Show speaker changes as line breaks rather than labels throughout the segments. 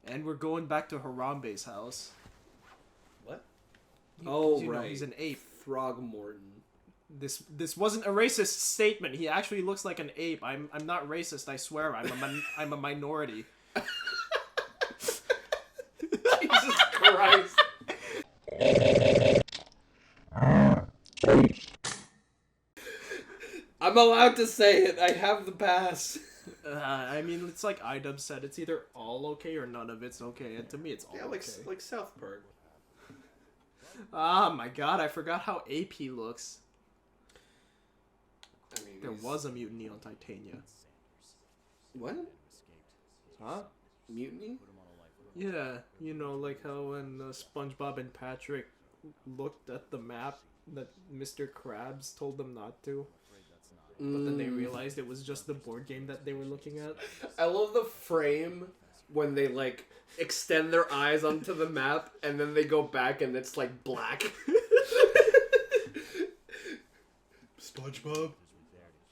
And we're going back to Harambe's house.
What?
Right. He's an ape.
Throgmorton.
This wasn't a racist statement. He actually looks like an ape. I'm not racist. I swear. I'm a minority.
Jesus Christ. I'm allowed to say it. I have the pass.
I mean, it's like Idub said. It's either all okay or none of it's okay. And to me, it's all okay.
Like South Park.
Ah, my God. I forgot how ape he looks.
I mean,
there was a mutiny on Titania.
What? Huh? Mutiny?
Yeah, you know, like how when SpongeBob and Patrick looked at the map that Mr. Krabs told them not to. But then they realized it was just the board game that they were looking at.
I love the frame when they, like, extend their eyes onto the map and then they go back and it's, like, black.
SpongeBob,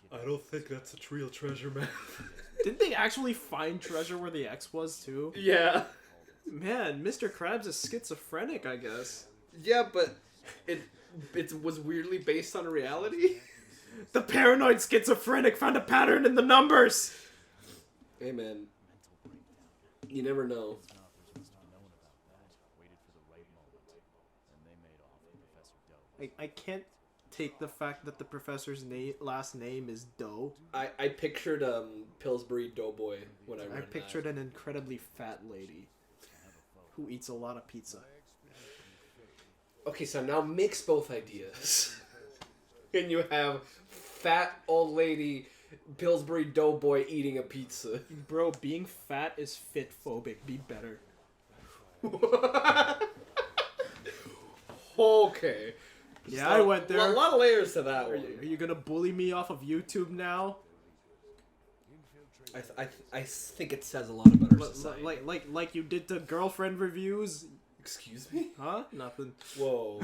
I don't think that's a real treasure map.
Didn't they actually find treasure where the X was, too?
Yeah.
Man, Mr. Krabs is schizophrenic, I guess.
Yeah, but it was weirdly based on reality.
The paranoid schizophrenic found a pattern in the numbers!
Hey, man. You never know.
I can't take the fact that the professor's last name is Doe.
I pictured Pillsbury Doughboy when I read
I pictured an incredibly fat lady who eats a lot of pizza.
Okay, so now mix both ideas. And you have fat old lady Pillsbury Doughboy eating a pizza.
Bro, being fat is fit phobic. Be better.
Okay.
Yeah, so, I went there.
A lot of layers to that one.
Are you gonna bully me off of YouTube now?
I think it says a lot about our society.
Like you did to girlfriend reviews.
Excuse me?
Huh? Nothing.
Whoa.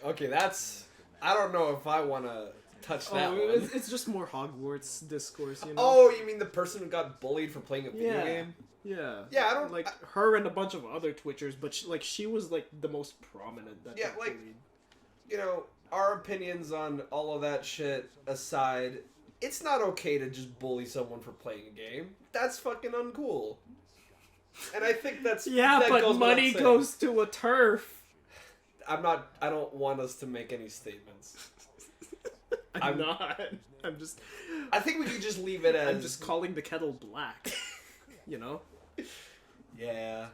Okay, that's... I don't know if I want to touch that one.
It's just more Hogwarts discourse, you know?
Oh, you mean the person who got bullied for playing a video game?
Yeah.
Yeah, I don't...
Like, her and a bunch of other Twitchers, but she was, like, the most prominent that got bullied.
You know, our opinions on all of that shit aside, it's not okay to just bully someone for playing a game. That's fucking uncool. And I think that's...
Yeah,
that
but
goes
money goes to a turf.
I don't want us to make any statements.
I'm not. I'm just...
I think we could just leave it as...
I'm just calling the kettle black. You know?
Yeah.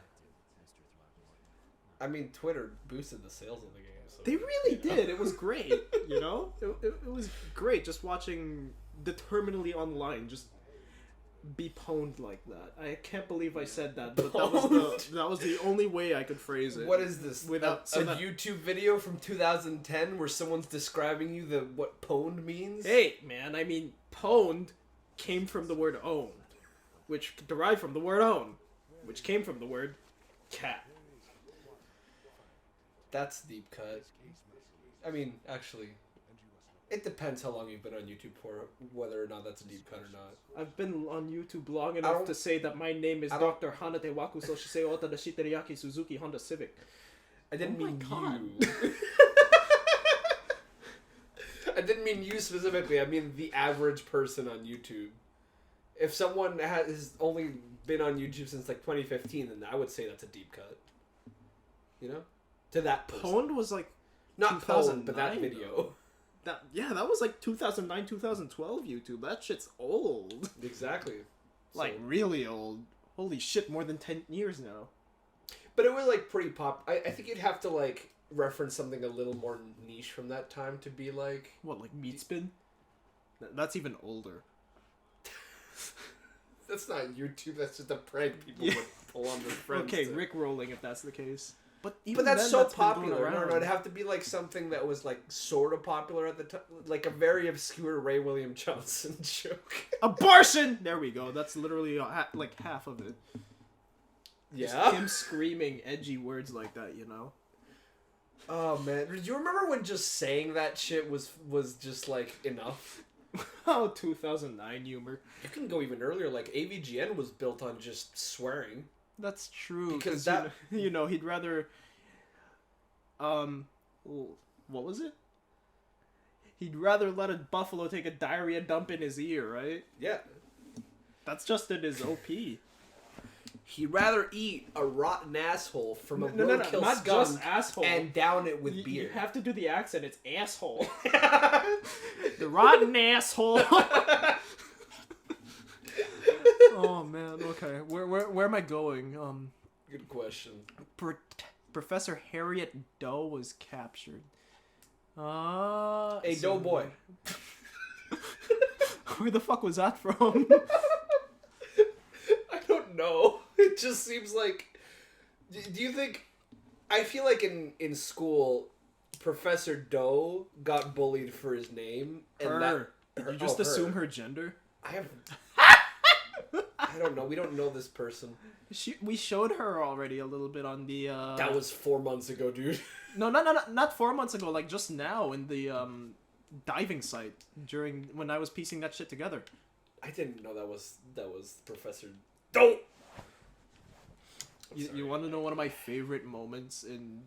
I mean, Twitter boosted the sales of the game. So
they really did. It was great, you know? It was great just watching Determinedly Online just be pwned like that. I can't believe I said that, but that was the only way I could phrase it.
What is this?
Without
a YouTube video from 2010 where someone's describing you what pwned means?
Hey, man, I mean, pwned came from the word own, which derived from the word own, which came from the word cat.
That's deep cut. I mean, actually, it depends how long you've been on YouTube for, whether or not that's a deep cut or not.
I've been on YouTube long enough to say that my name is Dr. Hanate Waku Soshisei Ota Dashi Teriyaki Suzuki Honda Civic.
I didn't mean you. I didn't mean you specifically. I mean the average person on YouTube. If someone has only been on YouTube since like 2015, then I would say that's a deep cut. You know? To that person.
Pwned was like
not pwned, but that video.
That was like 2009, 2012 YouTube. That shit's old.
Exactly.
Like really old. Holy shit, more than 10 years now.
But it was like pretty pop. I think you'd have to like reference something a little more niche from that time to be like...
What, like Meat Spin? That's even older.
That's not YouTube, that's just a prank people would pull on their friends.
Okay, Rickrolling if that's the case. But
that's so popular. No, it'd have to be like something that was like sort of popular at the time, like a very obscure Ray William Johnson joke.
Abortion. There we go. That's literally like half of it.
Yeah.
Just him screaming edgy words like that, you know.
Oh man, do you remember when just saying that shit was just like enough?
Oh, 2009 humor.
You can go even earlier. Like AVGN was built on just swearing.
That's true.
Because
that he'd rather. What was it? He'd rather let a buffalo take a diarrhea dump in his ear, right?
Yeah.
That's just in his OP.
He'd rather eat a rotten asshole from a roadkill
not
skunk
just asshole.
and down it with beer.
You have to do the accent. It's asshole. The rotten asshole. Oh man. Okay. Where am I going?
Good question.
Professor Harriet Doe was captured.
Hey, Doughboy.
Where the fuck was that from?
I don't know. It just seems like... Do you think... I feel like in school, Professor Doe got bullied for his name. And
Did you just assume her gender?
I don't know. We don't know this person.
We showed her already a little bit on the...
That was 4 months ago, dude.
No, not 4 months ago. Like, just now in the diving site when I was piecing that shit together.
I didn't know that was Professor Doe.
You want to know one of my favorite moments in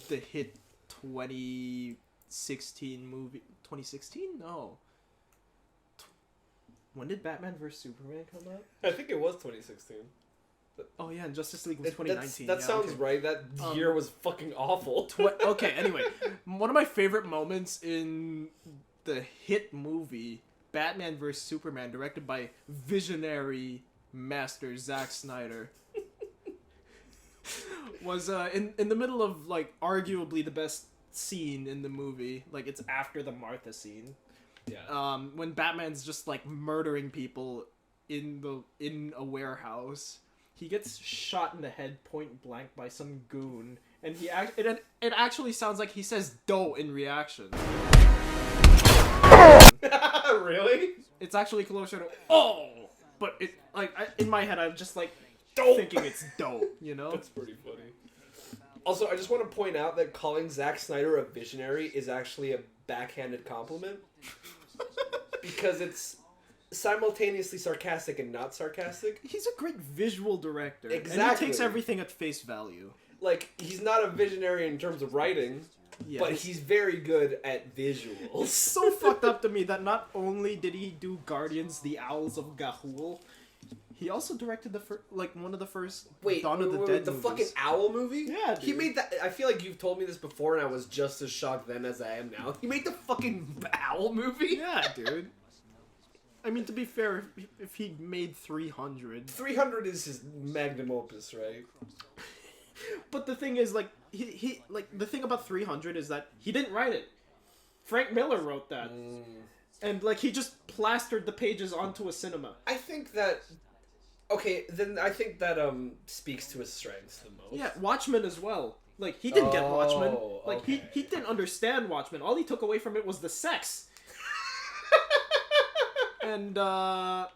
the hit 2016 movie? 2016? No. When did Batman vs Superman come out?
I think it was 2016.
Oh yeah, and Justice League was 2019.
That sounds right. That year was fucking awful.
Okay, anyway, one of my favorite moments in the hit movie Batman vs Superman, directed by visionary master Zack Snyder, was in the middle of like arguably the best scene in the movie. Like, it's after the Martha scene.
Yeah.
When Batman's just like murdering people in a warehouse. He gets shot in the head point blank by some goon, and it actually sounds like he says "doe" in reaction.
Really?
It's actually closer to "oh," but in my head I'm just like
Doe.
thinking it's "doe," you know?
That's pretty funny. Also, I just want to point out that calling Zack Snyder a visionary is actually a backhanded compliment because it's simultaneously sarcastic and not sarcastic.
He's a great visual director.
Exactly.
And he takes everything at face value.
Like, he's not a visionary in terms of writing, but he's very good at visuals.
It's so fucked up to me that not only did he do Guardians: The Owls of Ga'Hoole, he also directed one of the first Dawn of the Dead
the
movies.
fucking owl movie?
Yeah, dude.
He made that. I feel like you've told me this before, and I was just as shocked then as I am now. He made the fucking owl movie?
Yeah, dude. I mean, to be fair, if he made 300...
300 is his magnum opus, right?
But the thing is, like, he the thing about 300 is that he didn't write it. Frank Miller wrote that. And, like, he just plastered the pages onto a cinema.
I think that... Okay, then I think that, speaks to his strengths the most.
Yeah, Watchmen as well. Like, he didn't get Watchmen. Like,
okay.
he didn't understand Watchmen. All he took away from it was the sex. And, but,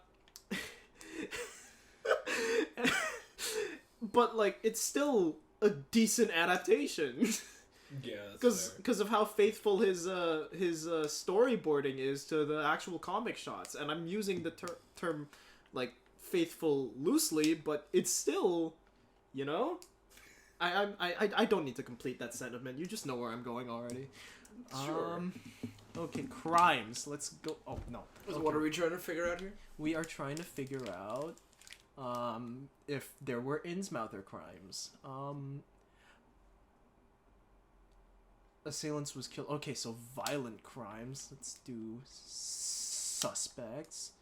like, it's still a decent adaptation.
Yeah, that's fair.
Because of how faithful his storyboarding is to the actual comic shots. And I'm using the term, like, faithful loosely, but it's still, you know? I don't need to complete that sentiment. You just know where I'm going already.
Sure.
Okay, crimes. Let's go. Oh, no.
So what are we trying to figure out here?
We are trying to figure out if there were Innsmouther crimes. Assailants was killed. Okay, so violent crimes. Let's do suspects.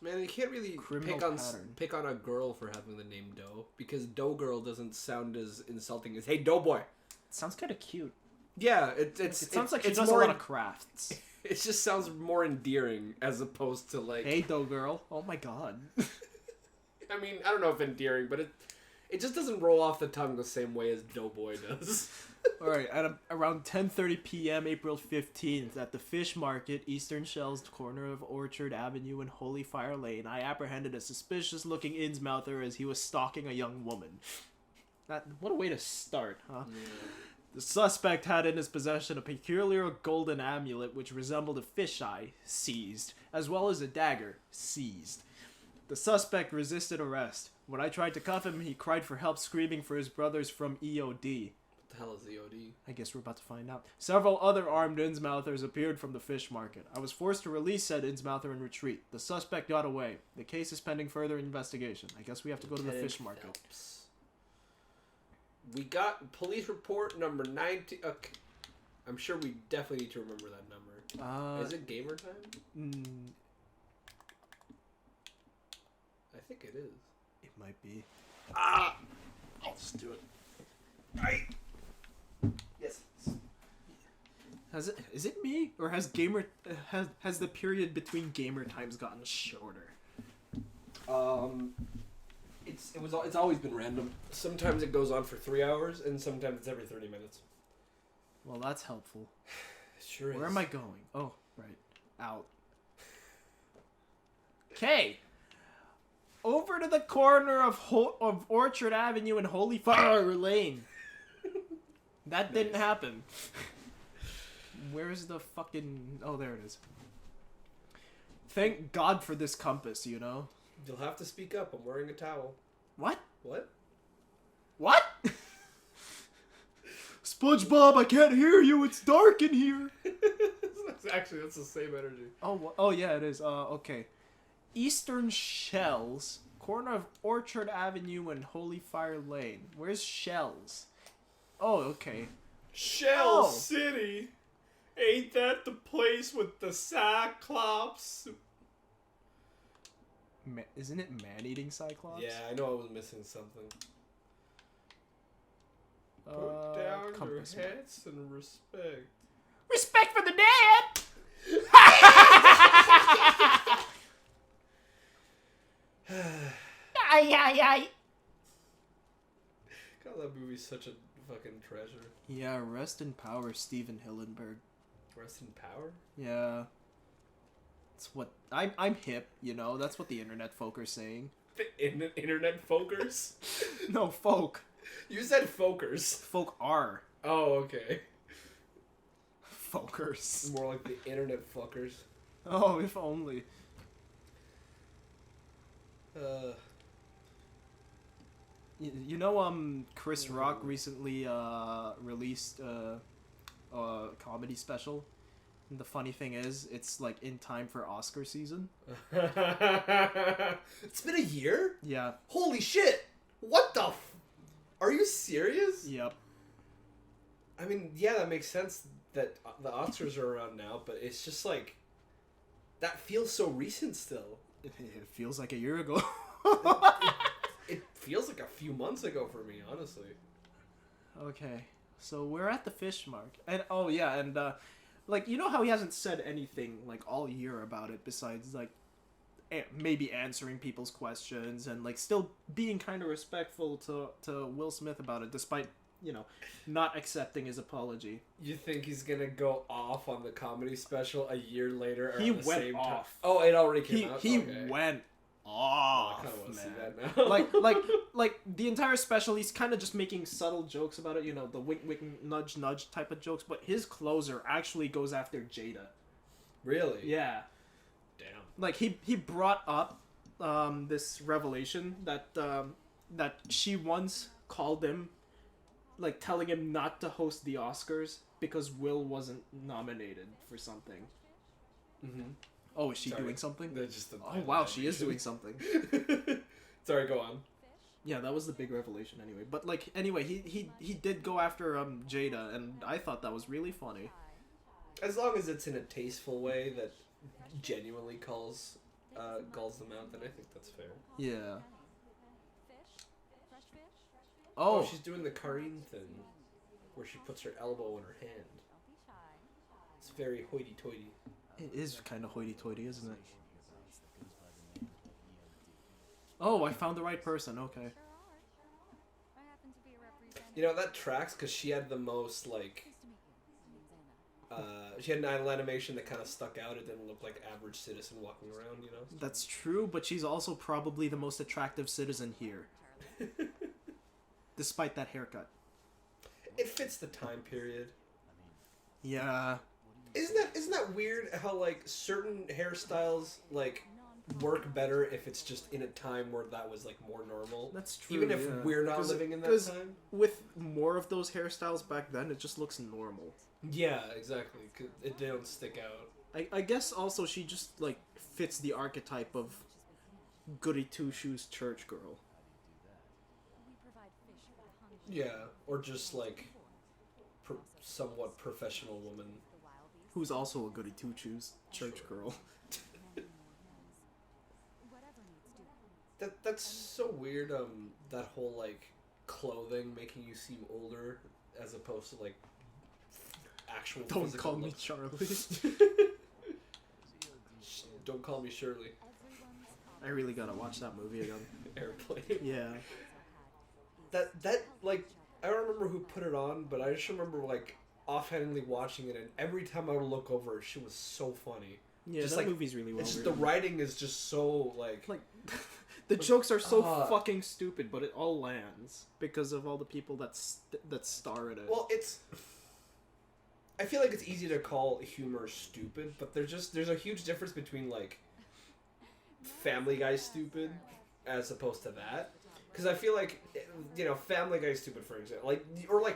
Man, you can't really
Criminal
pick on a girl for having the name Doe, because Doe Girl doesn't sound as insulting as Hey Doughboy.
It sounds kind of cute.
Yeah, it
sounds like she
it's
does
more
a lot of crafts.
It just sounds more endearing as opposed to like.
Hey, Doe Girl. Oh my god.
I mean, I don't know if endearing, but it just doesn't roll off the tongue the same way as Doughboy does.
Alright, at around 10:30 p.m. April 15th, at the Fish Market, Eastern Shell's corner of Orchard Avenue and Holy Fire Lane, I apprehended a suspicious-looking Innsmouther as he was stalking a young woman. What a way to start, huh?
Yeah.
The suspect had in his possession a peculiar golden amulet which resembled a fisheye, seized, as well as a dagger, seized. The suspect resisted arrest. When I tried to cuff him, he cried for help, screaming for his brothers from EOD.
What the hell is EOD?
I guess we're about to find out. Several other armed Innsmouthers appeared from the fish market. I was forced to release said Innsmouther and retreat. The suspect got away. The case is pending further investigation. I guess we have to go to the fish market.
Phelps. We got police report number 19. Okay. I'm sure we definitely need to remember that number. Is it gamer time? I think it is.
It might be.
I'll just do it. Yes.
Is it me, or has has the period between gamer times gotten shorter?
It's always been random. Sometimes it goes on for 3 hours, and sometimes it's every 30 minutes.
Well, that's helpful.
It sure is.
Where am I going? Oh, right. Out. Okay. Over to the corner of Orchard Avenue and Holy Fire Lane. That didn't happen. Where's the fucking... Oh, there it is. Thank God for this compass, you know?
You'll have to speak up. I'm wearing a towel.
What?
What?
What? SpongeBob, I can't hear you. It's dark in here.
Actually, that's the same energy.
Oh yeah, it is. Okay. Eastern Shells, corner of Orchard Avenue and Holy Fire Lane. Where's Shells? Oh, okay.
Shell
Oh.
City. Ain't that the place with the Cyclops?
Isn't it man-eating Cyclops?
Yeah, I know I was missing something.
Put down your
compass map.
hats and respect.
Respect for the dead! Ay.
God, that movie's such a fucking treasure.
Yeah, rest in power, Steven Hillenberg.
Rest in power?
Yeah. It's what... I'm hip, you know? That's what the internet folk are saying.
The internet folkers?
No, folk.
You said folkers.
Folk are.
Oh, okay.
Folkers.
More like the internet fuckers.
Oh, if only. You know, Chris Rock recently released a comedy special. And the funny thing is, it's like in time for Oscar season.
It's been a year?
Yeah.
Holy shit! What the Are you serious?
Yep.
I mean, yeah, that makes sense that the Oscars are around now, but it's just like... That feels so recent still.
It feels like a year ago.
It feels like a few months ago for me, honestly.
Okay. So we're at the fish market. And, oh yeah, and, like, you know how he hasn't said anything, like, all year about it besides, like, maybe answering people's questions and, like, still being kind of respectful to Will Smith about it, despite, you know, not accepting his apology.
You think he's gonna go off on the comedy special a year later? Or
He
at the
went
same
off.
Time? Oh, it already came out?
He
Okay.
went
Oh, I
off,
kind of want to see
man.
that now.
like the entire special, he's kind of just making subtle jokes about it, you know, the wink, wink, nudge, nudge type of jokes. But his closer actually goes after Jada.
Really?
Yeah.
Damn.
Like he brought up this revelation that that she once called him, like telling him not to host the Oscars because Will wasn't nominated for something.
Mm-hmm.
Oh, is she
Sorry.
doing something?
That's just the
Oh wow, she is doing something.
Sorry, go on.
Yeah, that was the big revelation anyway. But like anyway, he did go after Jada, and I thought that was really funny.
As long as it's in a tasteful way that genuinely calls them out, then I think that's fair.
Yeah.
Oh,
Oh,
she's doing the Karine thing, where she puts her elbow in her hand. It's very hoity-toity.
it is kind of hoity-toity, isn't it? Oh, I found the right person. Okay.
You know, that tracks because she had the most, like... she had an animation that kind of stuck out. It didn't look like average citizen walking around, you know?
That's true, but she's also probably the most attractive citizen here. Despite that haircut.
it fits the time period.
Yeah.
Isn't that weird how like certain hairstyles like work better if it's just in a time where that was like more normal?
That's true.
Even if we're not living in that time.
With more of those hairstyles back then, it just looks normal.
Yeah, exactly. 'Cause they don't stick out.
I guess also she just like fits the archetype of goody two shoes church girl.
Yeah, or just like somewhat professional woman.
Who's also a goody two shoes church girl.
That's so weird. That whole like clothing making you seem older as opposed to like actual.
Don't call me Charlie.
Don't call me Shirley.
I really gotta watch that movie again.
Airplane.
Yeah.
That like I don't remember who put it on, but I just remember like offhandedly watching it, and every time I would look over, she was so funny.
Yeah,
just
that
like,
movie's really well
it's just,
written.
the writing is just so like
the jokes are so fucking stupid, but it all lands because of all the people that star in it.
Well, I feel like it's easy to call humor stupid, but there's a huge difference between like Family Guy stupid as opposed to that. Because I feel like, Family Guy stupid, for example, or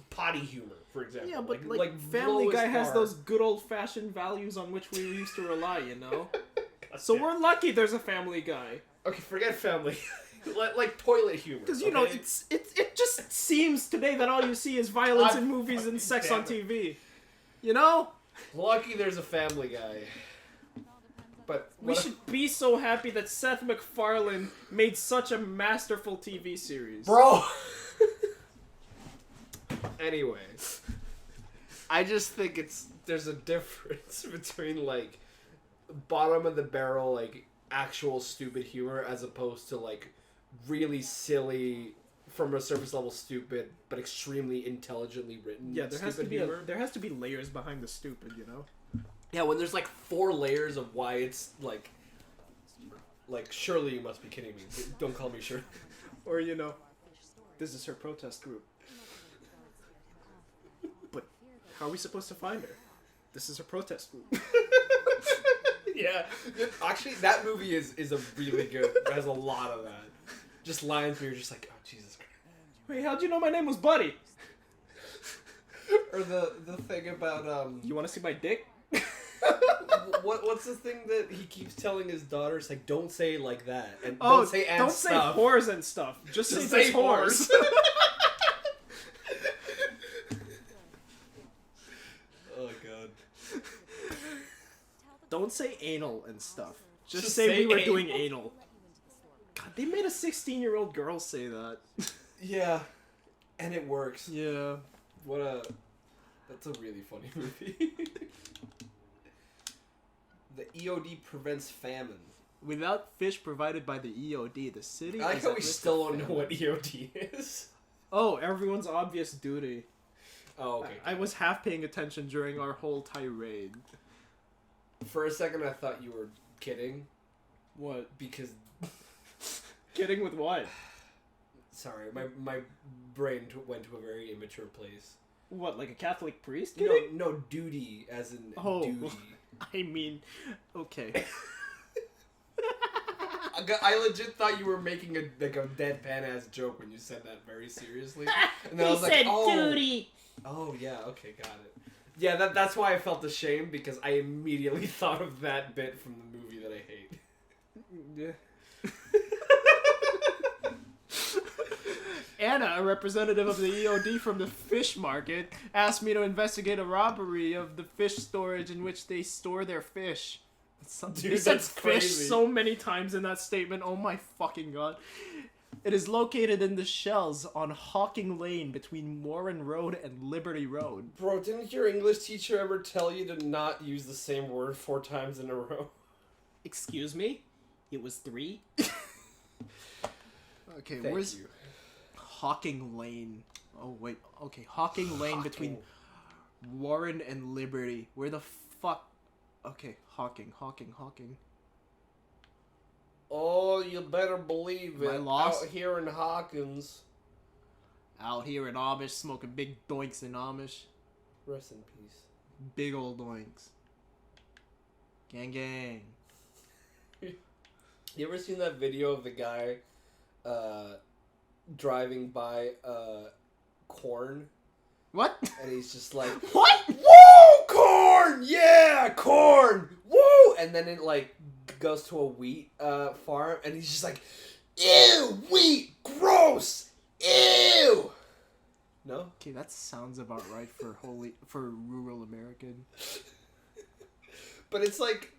potty humor, for example.
Yeah, but like Family Guy has those good old fashioned values on which we used to rely, you know. So we're lucky there's a Family Guy.
Okay, forget Family. like toilet humor.
Because it just seems today that all you see is violence in movies and sex on TV. You know?
Lucky there's a Family Guy. But
we should be so happy that Seth MacFarlane made such a masterful TV series.
Bro! Anyway. I just think there's a difference between, like, bottom of the barrel, like, actual stupid humor as opposed to, like, really silly, from a surface level stupid, but extremely intelligently written.
Yeah, there has to be layers behind the stupid, you know?
Yeah, when there's like 4 layers of why it's like surely you must be kidding me. Don't call me Shirley.
Or this is her protest group. But how are we supposed to find her? This is her protest group.
Yeah, actually, that movie is a really good. It has a lot of that. Just lines where you're just like, oh Jesus Christ.
Wait, how'd you know my name was Buddy?
Or the thing about
You want to see my dick?
What's the thing that he keeps telling his daughters? Like, don't say like that, and don't say and
don't
stuff.
Say whores and stuff. Just say whores.
Oh god.
Don't say anal and stuff. Just say we were doing anal. God, they made a 16-year-old girl say that.
Yeah, and it works.
Yeah.
That's a really funny movie. The EOD prevents famine.
Without fish provided by the EOD, the city.
I like how we still don't know what EOD is.
Oh, everyone's obvious duty.
Oh, okay.
I was half paying attention during our whole tirade.
For a second, I thought you were kidding.
What?
Because.
Kidding with what?
Sorry, my brain went to a very immature place.
What, like a Catholic priest?
No, duty, as in duty.
I mean, okay.
I legit thought you were making a deadpan ass joke when you said that very seriously. And then I was like,
duty.
Oh yeah, okay, got it. Yeah, that's why I felt ashamed, because I immediately thought of that bit from the movie that I hate.
Yeah. Anna, a representative of the EOD from the fish market, asked me to investigate a robbery of the fish storage in which they store their fish. Dude, they said fish so many times in that statement. Oh my fucking god. It is located in the Shells on Hawking Lane between Warren Road and Liberty Road.
Bro, didn't your English teacher ever tell you to not use the same word 4 times in a row?
Excuse me? It was 3? Okay, where's
you.
Hawking Lane? Oh wait, okay, Hawking Lane between Warren and Liberty. Where the fuck? Okay, Hawking.
Oh, you better believe it.
Am I lost?
Out here in Hawkins.
Out here in Amish, smoking big doinks in Amish.
Rest in peace.
Big old doinks. Gang gang.
You ever seen that video of the guy driving by corn?
What?
And he's just like,
What?
woo, corn! Yeah, corn! Woo! And then it, like, goes to a wheat farm, and he's just like, ew, wheat, gross, ew! No?
Okay, that sounds about right for rural American.
But it's like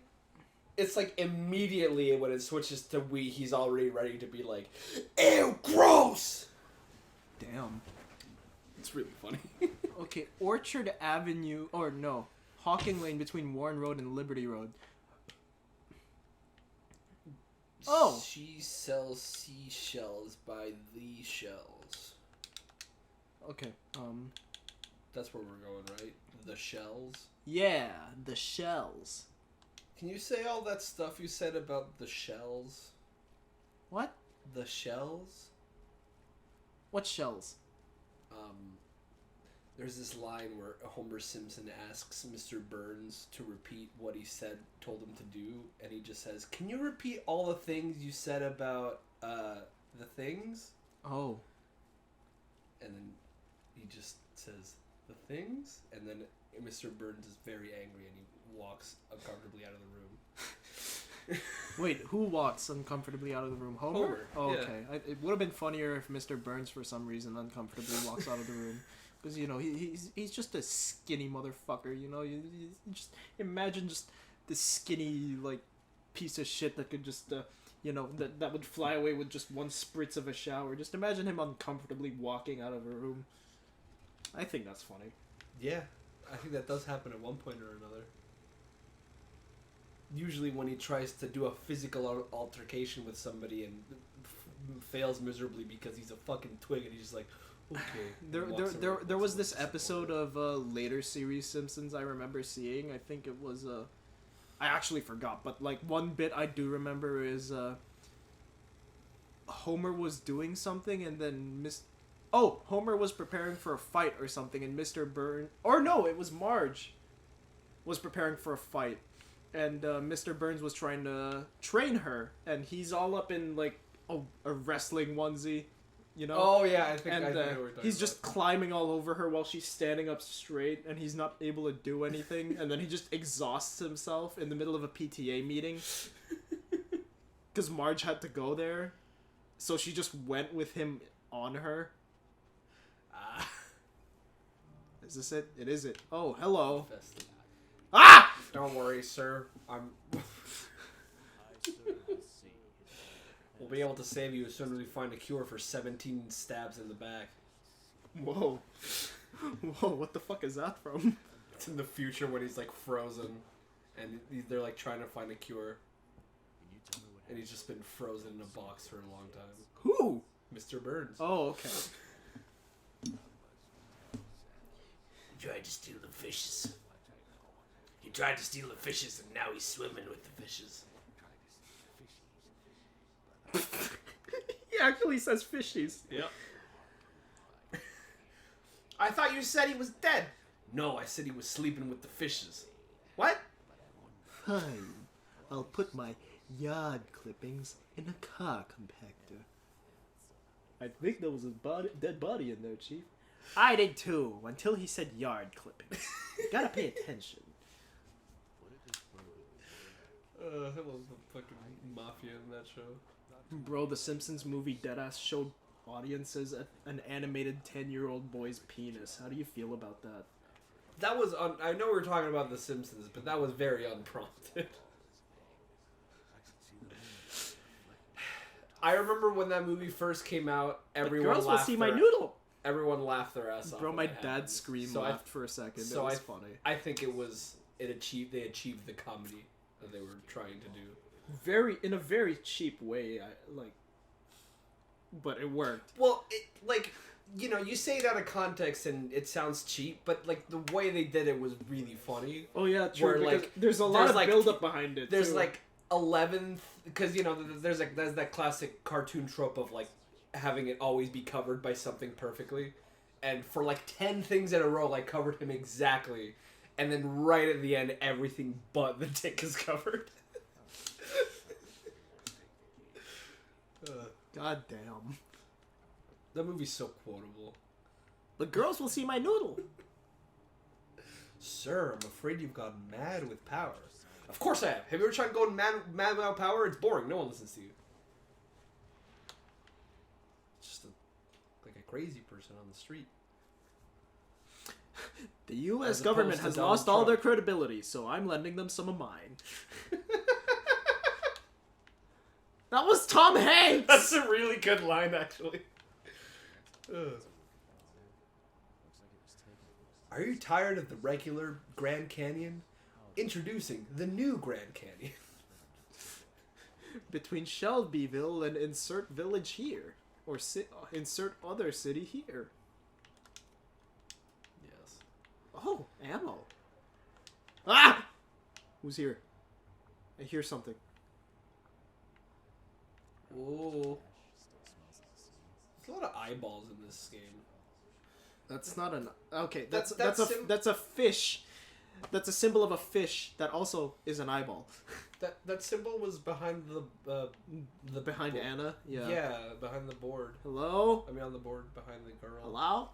immediately when it switches to wheat, he's already ready to be like, ew, gross!
Damn.
It's really funny.
Okay, Orchard Avenue, or no, Hawking Lane between Warren Road and Liberty Road. Oh!
She sells seashells by the shells.
Okay,
That's where we're going, right? The shells?
yeah, the shells.
Can you say all that stuff you said about the shells?
What?
The shells?
What shells?
There's this line where Homer Simpson asks Mr. Burns to repeat what he told him to do, and he just says, "Can you repeat all the things you said about, the things?"
Oh.
And then he just says, "The things?" And then Mr. Burns is very angry, and he walks uncomfortably out of the room.
Wait, who walks uncomfortably out of the room? Homer?
Homer,
Oh,
yeah.
okay. It would have been funnier if Mr. Burns, for some reason, uncomfortably walks out of the room. Because, you know, he's just a skinny motherfucker, you know? You just imagine just this skinny, like, piece of shit that could just, you know, that would fly away with just one spritz of a shower. Just imagine him uncomfortably walking out of a room. I think that's funny.
Yeah, I think that does happen at one point or another. Usually when he tries to do a physical altercation with somebody and fails miserably because he's a fucking twig, and he's just like, okay.
There was this episode of a later series Simpsons I remember seeing. I think it was I actually forgot, but like one bit I do remember is Homer was doing something, and then Homer was preparing for a fight or something, and Mr. Burns, or no, it was Marge was preparing for a fight, and Mr. Burns was trying to train her, and he's all up in like a wrestling onesie. You know?
Oh yeah, I think
and
I know what you're talking
he's just climbing all over her while she's standing up straight, and he's not able to do anything, and then he just exhausts himself in the middle of a PTA meeting because Marge had to go there, so she just went with him on her. Is this it? It is it. Oh, hello. Ah!
Don't worry, sir. We'll be able to save you as soon as we find a cure for 17 stabs in the back.
Whoa. Whoa, what the fuck is that from?
It's in the future when he's like frozen, and they're like trying to find a cure. And he's just been frozen in a box for a long time.
Who?
Mr. Burns.
Oh, okay.
He tried to steal the fishes. He tried to steal the fishes, and now he's swimming with the fishes.
He actually says fishies.
Yep. I thought you said he was dead. No, I said he was sleeping with the fishes. What?
Fine. I'll put my yard clippings in a car compactor. I think there was a dead body in there, Chief. I did too, until he said yard clippings. Gotta pay attention.
I love the fucking mafia in that show.
Bro, the Simpsons movie Deadass showed audiences an animated 10-year-old boy's penis. How do you feel about that?
That was I know we were talking about The Simpsons, but that was very unprompted. I remember when that movie first came out, everyone
Girls will
laughed.
see my noodle.
Everyone laughed their ass off.
Bro,
when
my
that
dad
happened.
screamed,
So
laughed for a second.
so
It was
I-
funny.
I think they achieved the comedy that they were trying to do.
In a very cheap way, but it worked.
Well, you say it out of context and it sounds cheap, but like the way they did it was really funny.
Oh yeah, true.
Where,
Because
like,
there's a lot of
like,
build up behind it.
There's
too.
like 11, because there's that classic cartoon trope of like having it always be covered by something perfectly. And for like 10 things in a row, like covered him exactly. And then right at the end, everything but the dick is covered.
God damn.
That movie's so quotable.
The girls will see my noodle.
Sir, I'm afraid you've gone mad with power. Of course I have. Have you ever tried going mad without power? It's boring. No one listens to you. It's just like a crazy person on the street.
The U.S.
As
government
opposed to
has
Donald
lost all
Trump.
their credibility, so I'm lending them some of mine. That was Tom Hanks!
That's a really good line, actually. Are you tired of the regular Grand Canyon? Introducing the new Grand Canyon.
Between Shelbyville and insert village here. Or insert other city here.
Yes.
Oh, ammo. Ah! Who's here? I hear something.
Ooh. There's a lot of eyeballs in this game.
That's not an... Okay,
That's
that's a fish. That's a symbol of a fish that also is an eyeball.
That symbol was behind the
Behind Anna? Yeah.
Yeah, behind the board.
Hello?
I mean, on the board behind the girl.
Hello?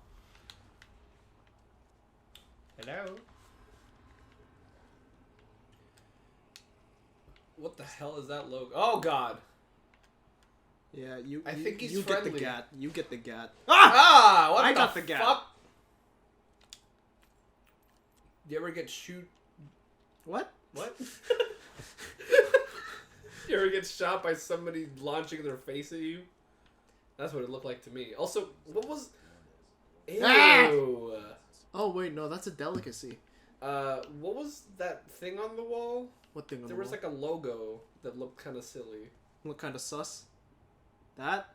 Hello? What the hell is that logo? Oh, God.
Yeah, you.
I
you-
think he's
you
friendly.
get the gat. You get the gat.
Ah! What
I
the
got the gap.
fuck? Do you ever get
What?
What? You ever get shot by somebody launching their face at you? That's what it looked like to me. Also, what was... Ew.
Ah! Oh wait, no, that's a delicacy.
What was that thing on the wall?
What thing on
There
the
was
wall?
like a logo that looked kind of silly.
What kind of sus? That?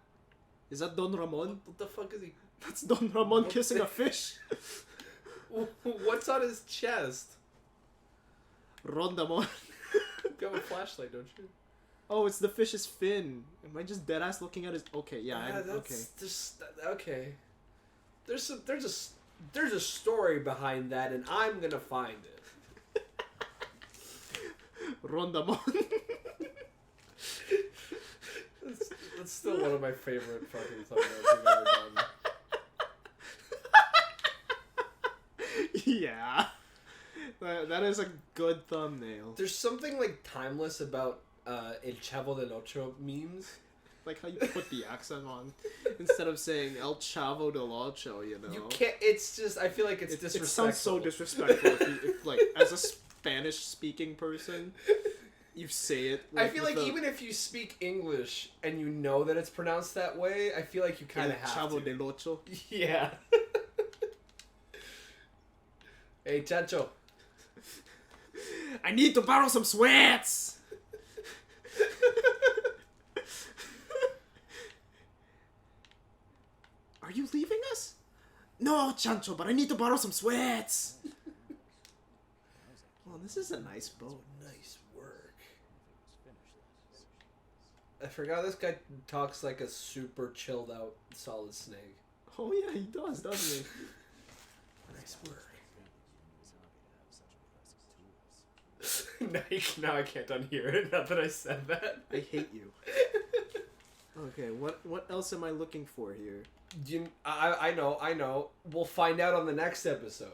Is that Don Ramon?
What the fuck is he?
That's Don Ramon
What
kissing
the-
a fish.
What's on his chest?
Rondamon.
You have a flashlight, don't you?
Oh, it's the fish's fin. Am I just dead ass looking at his? Okay, yeah, I'm okay.
Just okay. There's a story behind that, and I'm gonna find it.
Rondamon.
That's still one of my favorite fucking thumbnails we've ever done.
Yeah. That is a good thumbnail.
There's something like timeless about El Chavo del Ocho memes.
Like how you put the accent on instead of saying El Chavo del Ocho, you know.
You can't. It's just. I feel like it's
It
disrespectful.
sounds so disrespectful if like, as a Spanish-speaking person, you say it.
I feel like even if you speak English and you know that it's pronounced that way, I feel like you kind of have
Chavo
to.
del Ocho.
Yeah. Hey, Chacho.
I need to borrow some sweats. Are you leaving us? No, Chancho, but I need to borrow some sweats. Well, this is a nice boat.
Nice work. I forgot this guy talks like a super chilled out Solid Snake.
Oh yeah, he does, doesn't he?
Nice work. Now I can't unhear it. Not that I said that.
I hate you. Okay, what else am I looking for here?
I know. We'll find out on the next episode.